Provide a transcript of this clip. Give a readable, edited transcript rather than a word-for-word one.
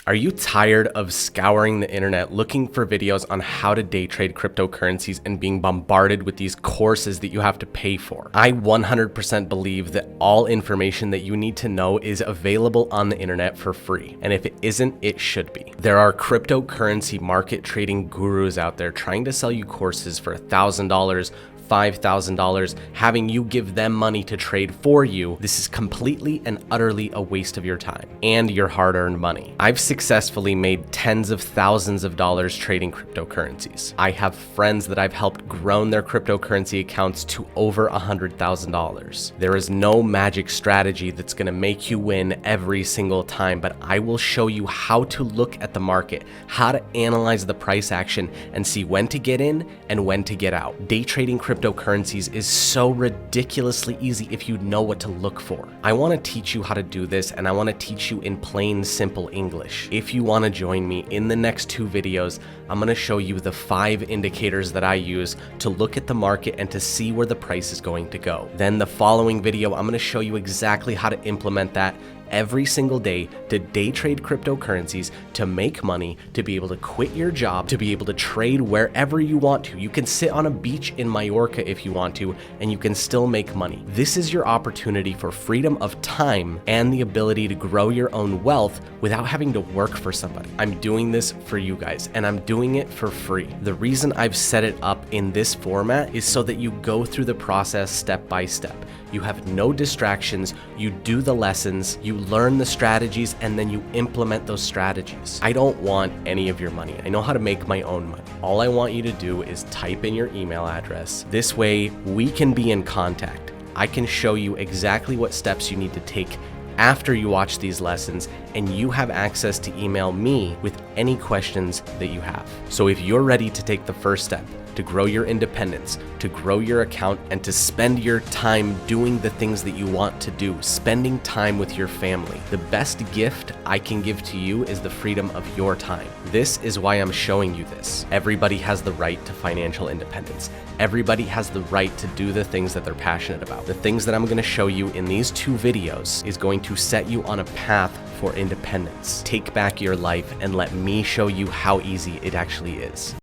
Are you tired of scouring the internet looking for videos on how to day trade cryptocurrencies and being bombarded with these courses that you have to pay for? I 100% believe that all information that you need to know is available on the internet for free. And if it isn't, it should be. There are cryptocurrency market trading gurus out there trying to sell you courses for $1,000, $5,000, having you give them money to trade for you. This is completely and utterly a waste of your time and your hard-earned money. I've successfully made tens of thousands of dollars trading cryptocurrencies. I have friends that I've helped grow their cryptocurrency accounts to over $100,000. There is no magic strategy that's going to make you win every single time, but I will show you how to look at the market, how to analyze the price action, and see when to get in and when to get out. Day trading cryptocurrencies is so ridiculously easy if you know what to look for. I want to teach you how to do this, and I want to teach you in plain, simple English. If you want to join me in the next 2 videos, I'm going to show you the 5 indicators that I use to look at the market and to see where the price is going to go. Then the following video, I'm going to show you exactly how to implement that every single day to day trade cryptocurrencies, to make money, to be able to quit your job, to be able to trade wherever you want to. You can sit on a beach in Mallorca if you want to, and you can still make money. This is your opportunity for freedom of time and the ability to grow your own wealth without having to work for somebody. I'm doing this for you guys, and I'm doing it for free. The reason I've set it up in this format is so that you go through the process step by step. You have no distractions, you do the lessons, you learn the strategies, and then you implement those strategies. I don't want any of your money. I know how to make my own money. All I want you to do is type in your email address. This way we can be in contact. I can show you exactly what steps you need to take after you watch these lessons, and you have access to email me with any questions that you have. So if you're ready to take the first step, to grow your independence, to grow your account, and to spend your time doing the things that you want to do, spending time with your family, the best gift I can give to you is the freedom of your time. This is why I'm showing you this. Everybody has the right to financial independence. Everybody has the right to do the things that they're passionate about. The things that I'm going to show you in these 2 videos is going to set you on a path for independence. Take back your life and let me show you how easy it actually is.